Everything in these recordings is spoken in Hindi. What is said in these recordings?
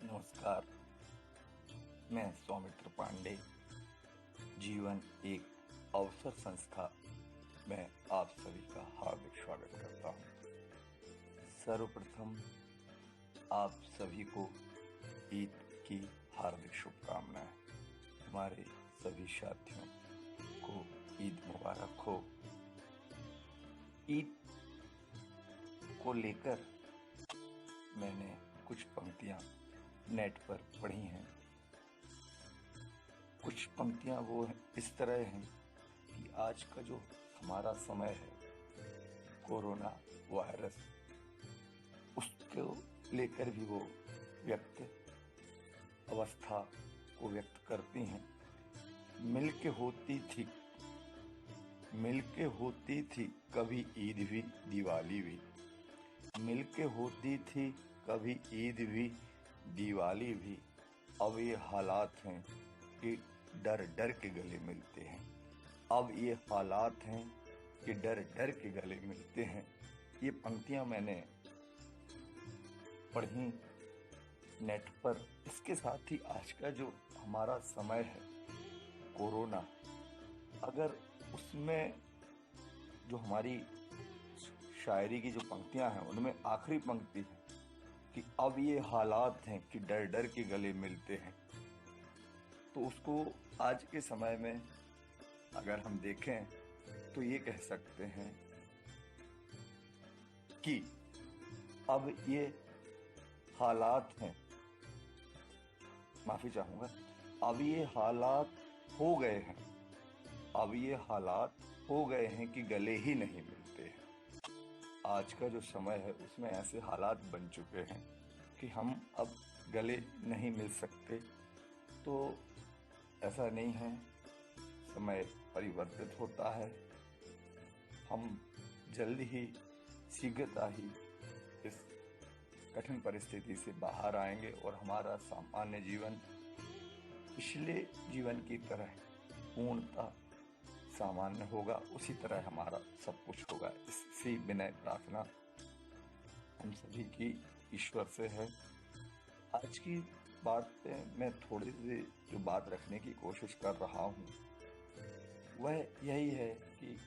नमस्कार। मैं सौमित्र पांडे, जीवन एक अवसर संस्था में आप सभी का हार्दिक स्वागत करता हूँ। सर्वप्रथम आप सभी को ईद की हार्दिक शुभकामनाएं। हमारे सभी साथियों को ईद मुबारक हो। ईद को लेकर मैंने कुछ पंक्तियां नेट पर पढ़ी हैं। कुछ पंक्तियां वो इस तरह हैं कि आज का जो हमारा समय है, कोरोना वायरस, उसको लेकर भी वो व्यक्त अवस्था को व्यक्त करती हैं। मिलके होती थी कभी ईद भी दिवाली भी, मिलके होती थी कभी ईद भी दिवाली भी। अब ये हालात हैं कि डर डर के गले मिलते हैं। अब ये हालात हैं कि डर डर के गले मिलते हैं। ये पंक्तियां मैंने पढ़ी नेट पर। इसके साथ ही आज का जो हमारा समय है, कोरोना, अगर उसमें जो हमारी शायरी की जो पंक्तियां हैं उनमें आखिरी पंक्ति है कि अब ये हालात हैं कि डर डर के गले मिलते हैं, तो उसको आज के समय में अगर हम देखें तो ये कह सकते हैं कि अब ये हालात हैं, माफी चाहूंगा, अब ये हालात हो गए हैं, अब ये हालात हो गए हैं कि गले ही नहीं मिलते हैं। आज का जो समय है उसमें ऐसे हालात बन चुके हैं कि हम अब गले नहीं मिल सकते। तो ऐसा नहीं है, समय परिवर्तित होता है। हम जल्द ही, शीघ्रता ही इस कठिन परिस्थिति से बाहर आएंगे और हमारा सामान्य जीवन पिछले जीवन की तरह पूर्णतः सामान्य होगा। उसी तरह हमारा सब कुछ होगा। इसी विनय प्रार्थना हम सभी की ईश्वर से है। आज की बात पे मैं थोड़ी सी जो बात रखने की कोशिश कर रहा हूँ वह यही है कि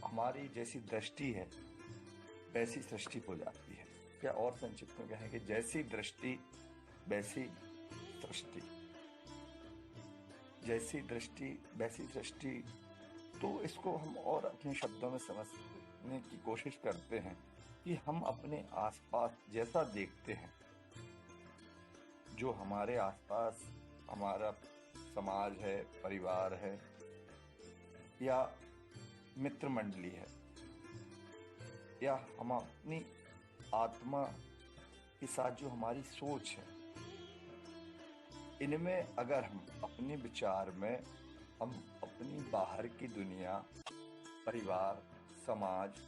हमारी जैसी दृष्टि है वैसी सृष्टि हो जाती है। क्या और संक्षिप्त में कहें कि जैसी दृष्टि वैसी सृष्टि, जैसी दृष्टि वैसी सृष्टि। तो इसको हम और अपने शब्दों में समझने की कोशिश करते हैं कि हम अपने आसपास जैसा देखते हैं, जो हमारे आसपास हमारा समाज है, परिवार है या मित्र मंडली है, या हम अपनी आत्मा के साथ जो हमारी सोच है, इनमें अगर हम अपने विचार में हम अपनी बाहर की दुनिया, परिवार, समाज,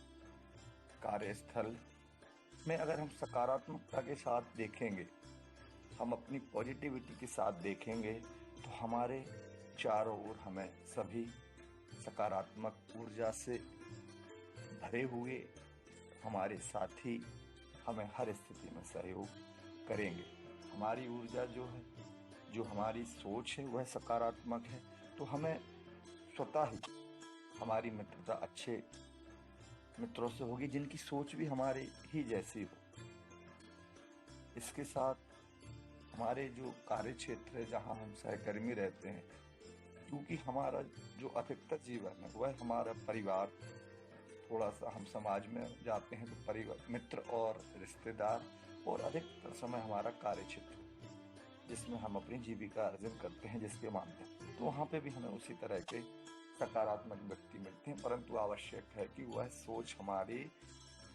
कार्यस्थल में अगर हम सकारात्मकता के साथ देखेंगे, हम अपनी पॉजिटिविटी के साथ देखेंगे, तो हमारे चारों ओर हमें सभी सकारात्मक ऊर्जा से भरे हुए हमारे साथी हमें हर स्थिति में सहयोग करेंगे। हमारी ऊर्जा जो है, जो हमारी सोच है वह सकारात्मक है, तो हमें स्वतः ही हमारी मित्रता अच्छे मित्रों से होगी जिनकी सोच भी हमारे ही जैसी हो। इसके साथ हमारे जो कार्य क्षेत्र है जहाँ हम सहकर्मी रहते हैं, क्योंकि हमारा जो अधिकतर जीवन है वह हमारा परिवार, थोड़ा सा हम समाज में जाते हैं तो परिवार, मित्र और रिश्तेदार, और अधिकतर समय हमारा कार्य क्षेत्र जिसमें हम अपनी जीविका अर्जन करते हैं, जिसके माध्यम तो वहाँ पे भी हमें उसी तरह के सकारात्मक व्यक्ति मिलते हैं। परंतु आवश्यक है कि वह सोच हमारी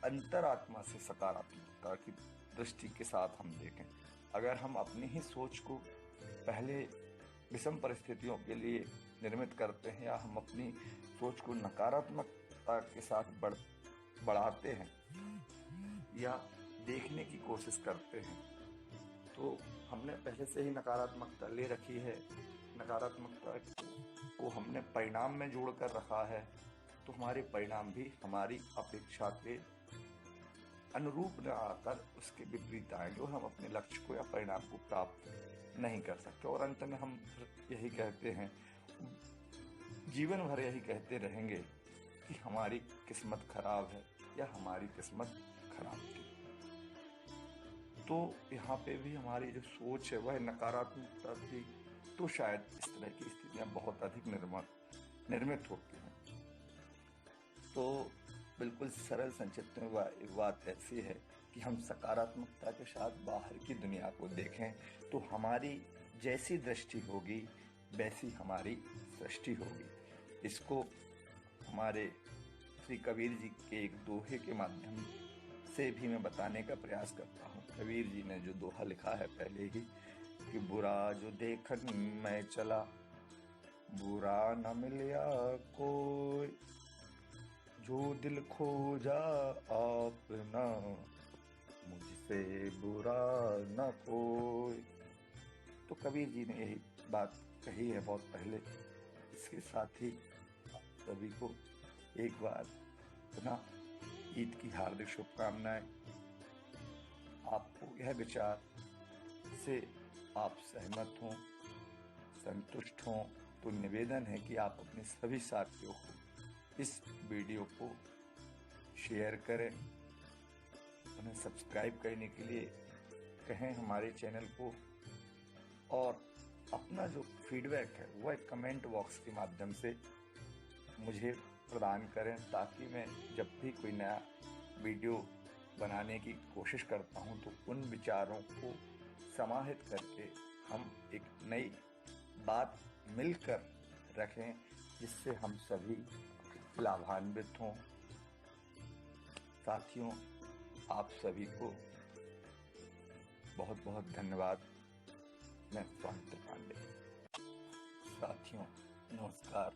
अंतरात्मा से सकारात्मकता की दृष्टि के साथ हम देखें। अगर हम अपनी ही सोच को पहले विषम परिस्थितियों के लिए निर्मित करते हैं या हम अपनी सोच को नकारात्मकता के साथ बढ़ाते हैं या देखने की कोशिश करते हैं, तो हमने पहले से ही नकारात्मकता ले रखी है, नकारात्मकता को हमने परिणाम में जोड़ कर रखा है, तो हमारे परिणाम भी हमारी अपेक्षा के अनुरूप न आकर उसके विपरीत आएंगे और हम अपने लक्ष्य को या परिणाम को प्राप्त नहीं कर सकते। और अंत में हम यही कहते हैं, जीवन भर यही कहते रहेंगे कि हमारी किस्मत खराब है या हमारी किस्मत खराब थी। तो यहाँ पे भी हमारी जो सोच है वह नकारात्मकता थी, तो शायद इस तरह की स्थितियाँ बहुत अधिक निर्मित होती हैं। तो बिल्कुल सरल संक्षिप्त में एक बात ऐसी है कि हम सकारात्मकता के साथ बाहर की दुनिया को देखें तो हमारी जैसी दृष्टि होगी वैसी हमारी सृष्टि होगी। इसको हमारे श्री कबीर जी के एक दोहे के माध्यम से भी मैं बताने का प्रयास करता हूँ। कबीर जी ने जो दोहा लिखा है पहले ही कि बुरा जो देखन मैं चला, बुरा न मिलया कोई, जो दिल खोजा आपना, मुझसे बुरा न कोई। तो कबीर जी ने यही बात कही है बहुत पहले। इसके साथ ही सभी को एक बार पुनः ईद की हार्दिक शुभकामनाएं। आपको यह विचार से आप सहमत हों, संतुष्ट हों, तो निवेदन है कि आप अपने सभी साथियों को इस वीडियो को शेयर करें, उन्हें सब्सक्राइब करने के लिए कहें हमारे चैनल को, और अपना जो फीडबैक है वह कमेंट बॉक्स के माध्यम से मुझे प्रदान करें, ताकि मैं जब भी कोई नया वीडियो बनाने की कोशिश करता हूं तो उन विचारों को समाहित करके हम एक नई बात मिलकर रखें, जिससे हम सभी लाभान्वित हों। साथियों, आप सभी को बहुत बहुत धन्यवाद। मैं स्वामित्र पांडे। साथियों, नमस्कार।